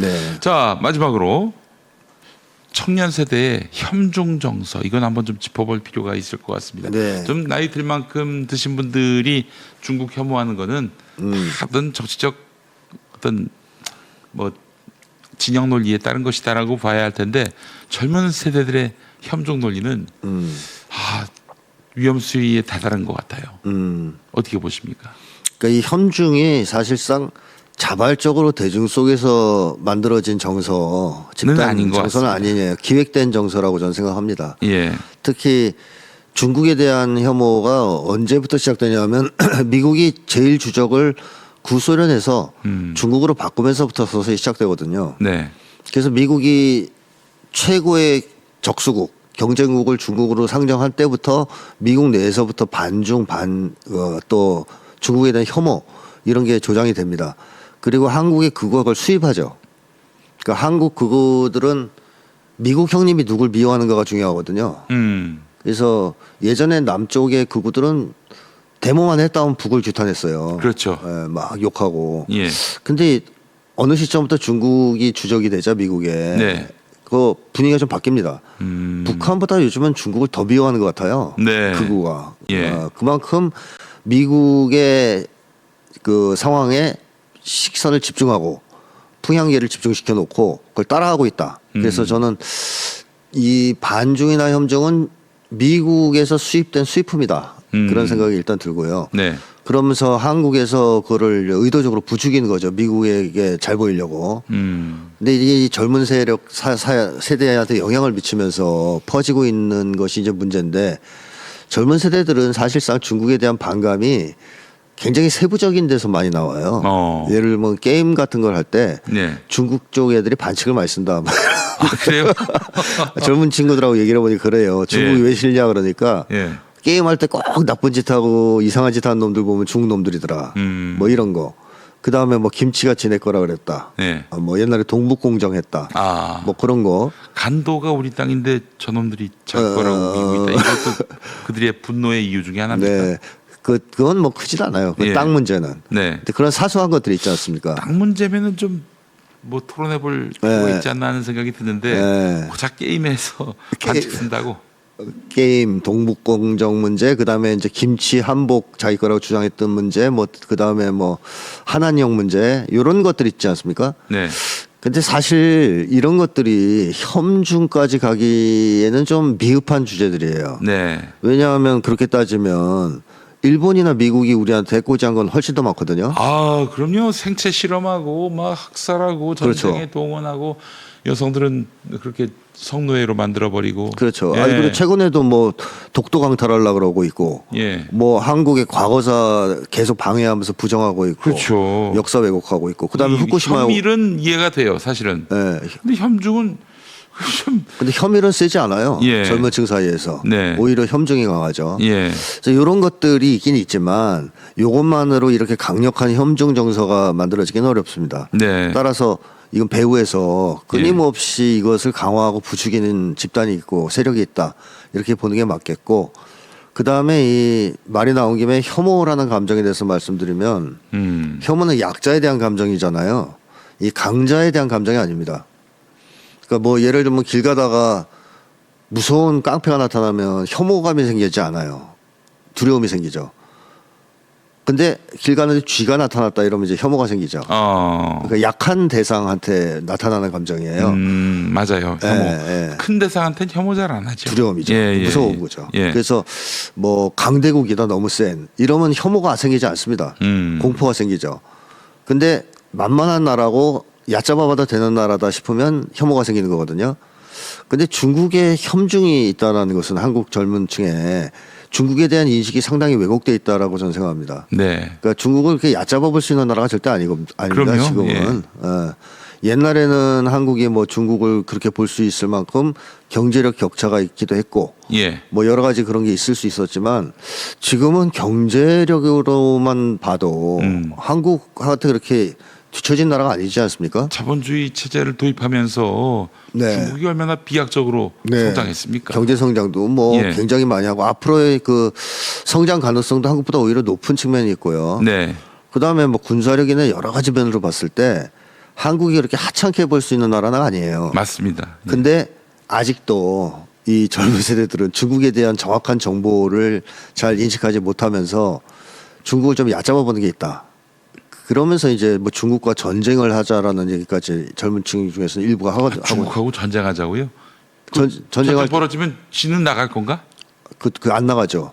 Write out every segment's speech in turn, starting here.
네. 자, 마지막으로 청년 세대의 협중 정서 이건 한번 좀 짚어볼 필요가 있을 것 같습니다. 네. 좀 나이 들 만큼 드신 분들이 중국 혐오하는 거는 어떤 정치적 어떤 뭐 진영 논리에 따른 것이다라고 봐야 할 텐데 젊은 세대들의 협중 논리는 위험 수위에 다다른 것 같아요. 어떻게 보십니까? 그러니까 이 협중이 사실상 자발적으로 대중 속에서 만들어진 정서, 집단 아닌 것 정서는 같습니다. 아니에요. 기획된 정서라고 저는 생각합니다. 예. 특히 중국에 대한 혐오가 언제부터 시작되냐면 미국이 제일 주적을 구소련에서 중국으로 바꾸면서부터 서서히 시작되거든요. 네. 그래서 미국이 최고의 적수국, 경쟁국을 중국으로 상정한 때부터 미국 내에서부터 반중 또 중국에 대한 혐오 이런 게 조장이 됩니다. 그리고 한국의 극우가 수입하죠. 그러니까 한국 극우들은 미국 형님이 누굴 미워하는가가 중요하거든요. 그래서 예전에 남쪽의 극우들은 데모만 했다 하면 북을 규탄했어요. 그렇죠. 예, 막 욕하고. 예. 근데 어느 시점부터 중국이 주적이 되자 미국에 네. 그 분위기가 좀 바뀝니다. 북한보다 요즘은 중국을 더 미워하는 것 같아요. 네. 극우가. 예. 그만큼 미국의 그 상황에 식선을 집중하고 풍향계를 집중시켜 놓고 그걸 따라하고 있다. 그래서 저는 이 반중이나 협중은 미국에서 수입된 수입품이다. 그런 생각이 일단 들고요. 네. 그러면서 한국에서 그거를 의도적으로 부추기는 거죠. 미국에게 잘 보이려고. 근데 이게 이 젊은 세력 세대한테 영향을 미치면서 퍼지고 있는 것이 이제 문제인데 젊은 세대들은 사실상 중국에 대한 반감이 굉장히 세부적인 데서 많이 나와요. 예를 들면 게임 같은 걸 할 때 네. 중국 쪽 애들이 반칙을 많이 쓴다. 아, 그래요? 젊은 친구들하고 얘기를 해보니 그래요. 중국이 예. 왜 싫냐 그러니까 예. 게임할 때 꼭 나쁜 짓 하고 이상한 짓 하는 놈들 보면 중국 놈들이더라. 뭐 이런 거. 그 다음에 뭐 김치같이 내 거라 그랬다. 네. 뭐 옛날에 동북공정했다. 아. 뭐 그런 거. 간도가 우리 땅인데 저놈들이 작거라고 미고 있다. 이것도 그들의 분노의 이유 중에 하나입니다. 네. 그건 뭐 크진 않아요. 그 예. 땅 문제는. 네. 근데 그런 사소한 것들이 있지 않습니까? 땅 문제면은 좀 뭐 토론해 볼 필요가 있지 않나 하는 생각이 드는데 네. 고작 게임에서 반칙 쓴다고. 게임, 동북공정 문제, 그 다음에 이제 김치 한복 자기 거라고 주장했던 문제, 뭐 그 다음에 뭐 한한령 문제 이런 것들 있지 않습니까? 네. 근데 사실 이런 것들이 협중까지 가기에는 좀 미흡한 주제들이에요. 네. 왜냐하면 그렇게 따지면 일본이나 미국이 우리한테 해코지한 건 훨씬 더 많거든요. 아, 그럼요. 생체 실험하고 막 학살하고 전쟁에 그렇죠. 동원하고 여성들은 그렇게 성노예로 만들어 버리고. 그렇죠. 예. 아니 그리고 최근에도 뭐 독도 강탈하려고 그러고 있고, 예. 뭐 한국의 과거사 계속 방해하면서 부정하고 있고, 그렇죠. 역사 왜곡하고 있고, 그다음에 후쿠시마. 혐일은 이해가 돼요, 사실은. 예. 근데 협중은 좀 근데 혐일은 세지 않아요. 예. 젊은 층 사이에서. 네. 오히려 협중이 강하죠. 예. 그래서 이런 것들이 있긴 있지만 이것만으로 이렇게 강력한 협중 정서가 만들어지기는 어렵습니다. 네. 따라서 이건 배후에서 끊임없이 이것을 강화하고 부추기는 집단이 있고 세력이 있다. 이렇게 보는 게 맞겠고, 그 다음에 이 말이 나온 김에 혐오라는 감정에 대해서 말씀드리면 혐오는 약자에 대한 감정이잖아요. 이 강자에 대한 감정이 아닙니다. 그러니까 뭐 예를 들면 길 가다가 무서운 깡패가 나타나면 혐오감이 생기지 않아요. 두려움이 생기죠. 근데 길 가는데 쥐가 나타났다 이러면 이제 혐오가 생기죠. 그러니까 약한 대상한테 나타나는 감정이에요. 맞아요. 혐오. 예. 큰 대상한테는 혐오 잘 안 하죠. 두려움이죠. 무서운 거죠. 예. 그래서 뭐 강대국이다 너무 센 이러면 혐오가 생기지 않습니다. 공포가 생기죠. 근데 만만한 나라고 얕잡아봐도 되는 나라다 싶으면 혐오가 생기는 거거든요. 근데 중국에 협중이 있다는 것은 한국 젊은 층에 중국에 대한 인식이 상당히 왜곡돼 있다라고 저는 생각합니다. 네. 그러니까 중국을 그렇게 얕잡아 볼 수 있는 나라가 절대 아닙니다. 그럼요. 지금은. 옛날에는 한국이 뭐 중국을 그렇게 볼 수 있을 만큼 경제력 격차가 있기도 했고, 예. 뭐 여러 가지 그런 게 있을 수 있었지만 지금은 경제력으로만 봐도 한국한테 그렇게 뒤처진 나라가 아니지 않습니까? 자본주의 체제를 도입하면서 네. 중국이 얼마나 비약적으로 성장했습니까? 경제 성장도 뭐 예. 굉장히 많이 하고 앞으로의 그 성장 가능성도 한국보다 오히려 높은 측면이 있고요. 네. 그다음에 뭐 군사력이나 여러 가지 면으로 봤을 때 한국이 그렇게 하찮게 볼 수 있는 나라는 아니에요. 맞습니다. 예. 근데 아직도 이 젊은 세대들은 중국에 대한 정확한 정보를 잘 인식하지 못하면서 중국을 좀 얕잡아 보는 게 있다. 그러면서 이제 뭐 중국과 전쟁을 하자라는 얘기까지 젊은 층 중에서는 일부가 하거든요. 중국하고 전쟁하자고요? 전쟁할 전쟁 벌어지면 지는 나갈 건가? 그 안 나가죠.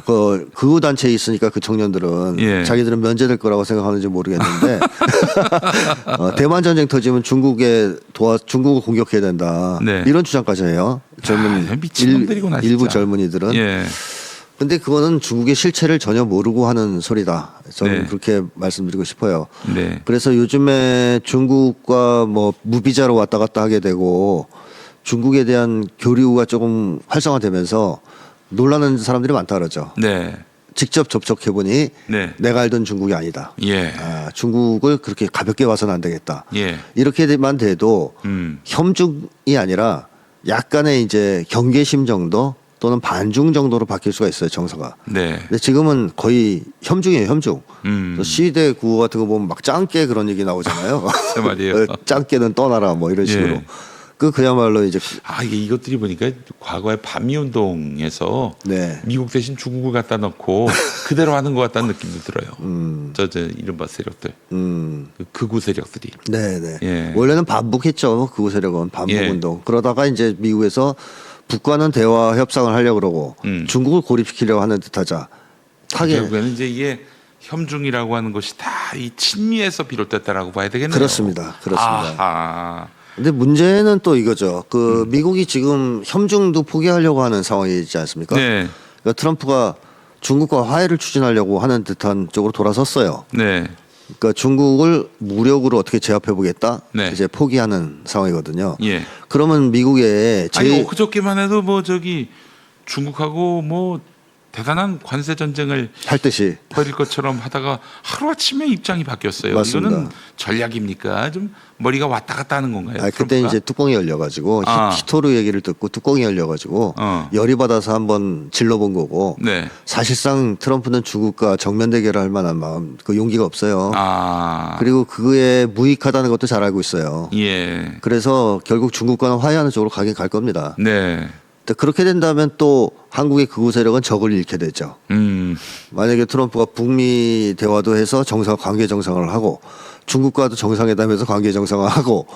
그 극우 단체에 있으니까 그 청년들은 예. 자기들은 면제될 거라고 생각하는지 모르겠는데 대만 전쟁 터지면 중국을 공격해야 된다. 네. 이런 주장까지 해요. 미친놈들이구나, 일부 진짜. 젊은이들은. 예. 근데 그거는 중국의 실체를 전혀 모르고 하는 소리다. 저는 네. 그렇게 말씀드리고 싶어요. 네. 그래서 요즘에 중국과 뭐 무비자로 왔다 갔다 하게 되고 중국에 대한 교류가 조금 활성화되면서 놀라는 사람들이 많다 그러죠. 네. 직접 접촉해 보니 네. 내가 알던 중국이 아니다. 예. 중국을 그렇게 가볍게 봐서는 안 되겠다. 예. 이렇게만 돼도 혐중이 아니라 약간의 이제 경계심 정도 또는 반중 정도로 바뀔 수가 있어요, 정서가. 네. 근데 지금은 거의 혐중이에요, 혐중. 시대 구호 같은 거 보면 막 짱깨 그런 얘기 나오잖아요. 그 말이에요. 짱깨는 떠나라 뭐 이런 식으로. 예. 그야말로 이제 이게 이것들이 보니까 과거에 반미운동에서 네. 미국 대신 중국을 갖다 놓고 그대로 하는 것 같다는 느낌도 들어요. 저 이른바 세력들, 그 극우 세력들이. 네네. 예. 원래는 반북했죠. 극우 세력은 반북운동. 그러다가 이제 미국에서 북과는 대화 협상을 하려고 그러고 중국을 고립시키려고 하는 듯하자. 결국에는 이제 이게 혐중이라고 하는 것이 다 이 친미에서 비롯됐다라고 봐야 되겠네요. 그렇습니다. 그렇습니다. 아하. 근데 문제는 또 이거죠. 미국이 지금 혐중도 포기하려고 하는 상황이지 않습니까? 네. 그러니까 트럼프가 중국과 화해를 추진하려고 하는 듯한 쪽으로 돌아섰어요. 네. 그러니까 중국을 무력으로 어떻게 제압해 보겠다. 네. 이제 포기하는 상황이거든요. 예. 그러면 미국의 아니 엊그저께만 해도 뭐 저기 중국하고 뭐 대단한 관세 전쟁을 할 듯이 벌일 것처럼 하다가 하루아침에 입장이 바뀌었어요. 맞습니다. 이거는 전략입니까? 좀 머리가 왔다 갔다 하는 건가요? 그때 트럼프가? 이제 뚜껑이 열려가지고 히토르 얘기를 듣고 뚜껑이 열려가지고 열이 받아서 한번 질러본 거고 네. 사실상 트럼프는 중국과 정면 대결을 할 만한 마음 그 용기가 없어요. 그리고 그거에 무익하다는 것도 잘 알고 있어요. 예. 그래서 결국 중국과는 화해하는 쪽으로 가긴 갈 겁니다. 네. 그렇게 된다면 또 한국의 극우 세력은 적을 잃게 되죠. 만약에 트럼프가 북미 대화도 해서 관계 정상을 하고 중국과도 정상회담해서 관계 정상을 하고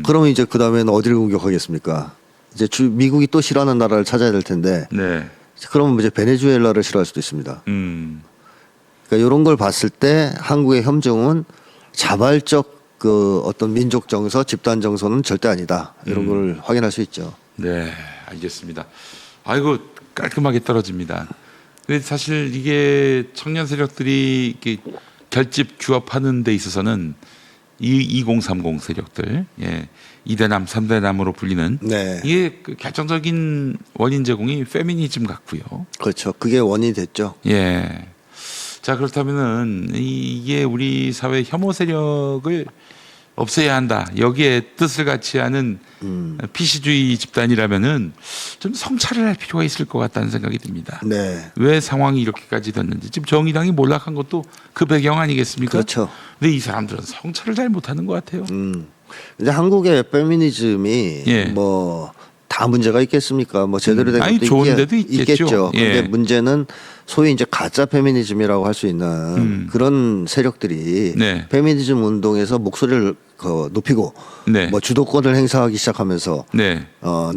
그러면 이제 그 다음에는 어디를 공격하겠습니까? 이제 미국이 또 싫어하는 나라를 찾아야 될 텐데 네. 그러면 이제 베네수엘라를 싫어할 수도 있습니다. 그러니까 이런 걸 봤을 때 한국의 혐중은 자발적 그 어떤 민족 정서, 집단 정서는 절대 아니다. 이런 걸 확인할 수 있죠. 네, 알겠습니다. 아이고 깔끔하게 떨어집니다. 근데 사실 이게 청년 세력들이 이렇게 결집 규합하는 데 있어서는 이 2030 세력들, 예, 2대남, 3대남으로 불리는 네. 이게 그 결정적인 원인 제공이 페미니즘 같고요. 그렇죠. 그게 원인이 됐죠. 예. 자 그렇다면은 이게 우리 사회 혐오 세력을 없애야 한다. 여기에 뜻을 같이 하는 피시주의 집단이라면은 좀 성찰을 할 필요가 있을 것 같다는 생각이 듭니다. 네. 왜 상황이 이렇게까지 됐는지 지금 정의당이 몰락한 것도 그 배경 아니겠습니까? 그렇죠. 근데 이 사람들은 성찰을 잘 못하는 것 같아요. 근데 한국의 페미니즘이 예. 뭐 다 문제가 있겠습니까? 뭐 제대로 된 아니, 것도 좋은 데도 있겠죠. 예. 근데 문제는 소위 이제 가짜 페미니즘이라고 할 수 있는 그런 세력들이 네. 페미니즘 운동에서 목소리를 높이고 네. 뭐 주도권을 행사하기 시작하면서 네.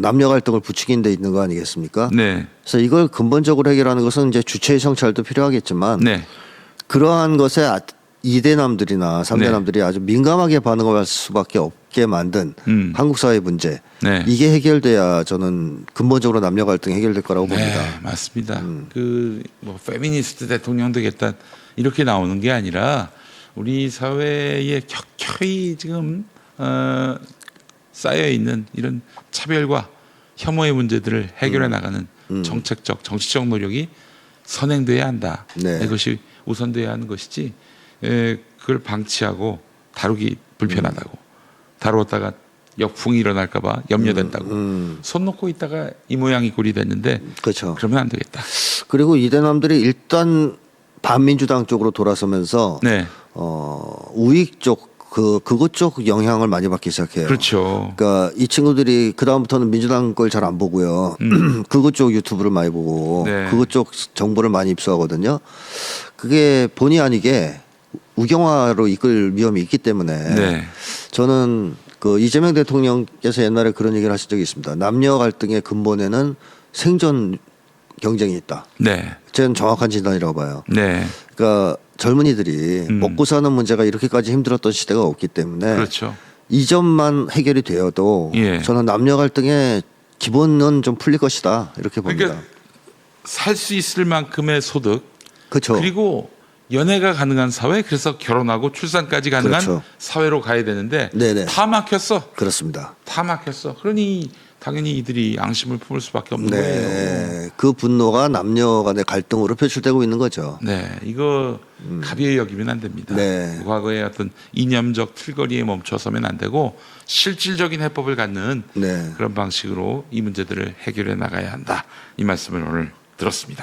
남녀 갈등을 부추긴 데 있는 거 아니겠습니까? 네. 그래서 이걸 근본적으로 해결하는 것은 이제 주체의 성찰도 필요하겠지만 네. 그러한 것에 2대남들이나 3대남들이 아주 민감하게 반응할 수밖에 없게 만든 한국 사회 문제. 네. 이게 해결돼야 저는 근본적으로 남녀 갈등이 해결될 거라고 네, 봅니다. 맞습니다. 그 뭐 페미니스트 대통령 되겠다 이렇게 나오는 게 아니라 우리 사회에 켜켜이 지금 쌓여 있는 이런 차별과 혐오의 문제들을 해결해 나가는 정책적, 정치적 노력이 선행돼야 한다. 네. 이것이 우선돼야 하는 것이지. 그걸 방치하고 다루기 불편하다고 다루었다가 역풍이 일어날까봐 염려된다고 손 놓고 있다가 이 모양이 꼴이 됐는데 그렇죠. 그러면 안 되겠다. 그리고 2대남들이 일단 반민주당 쪽으로 돌아서면서 네. 우익 쪽 그것 쪽 영향을 많이 받기 시작해요. 그렇죠. 그러니까 이 친구들이 그 다음부터는 민주당 걸 잘 안 보고요. 그것 쪽 유튜브를 많이 보고 네. 그것 쪽 정보를 많이 입수하거든요. 그게 본의 아니게 우경화로 이끌 위험이 있기 때문에 네. 저는 그 이재명 대통령께서 옛날에 그런 얘기를 하신 적이 있습니다. 남녀 갈등의 근본에는 생존 경쟁이 있다. 네. 저는 정확한 진단이라고 봐요. 네. 그러니까 젊은이들이 먹고 사는 문제가 이렇게까지 힘들었던 시대가 없기 때문에 그렇죠. 이 점만 해결이 되어도 예. 저는 남녀 갈등의 기본은 좀 풀릴 것이다 이렇게 봅니다. 그러니까 살 수 있을 만큼의 소득 그렇죠. 그리고 연애가 가능한 사회 그래서 결혼하고 출산까지 가능한 그렇죠. 사회로 가야 되는데 네네. 다 막혔어. 그렇습니다. 다 막혔어. 그러니 당연히 이들이 앙심을 품을 수밖에 없는 거예요. 네, 그 분노가 남녀 간의 갈등으로 표출되고 있는 거죠. 네, 이거 가벼이 여기면 안 됩니다. 네. 과거의 어떤 이념적 틀거리에 멈춰서면 안 되고 실질적인 해법을 갖는 네. 그런 방식으로 이 문제들을 해결해 나가야 한다. 이 말씀을 오늘 들었습니다.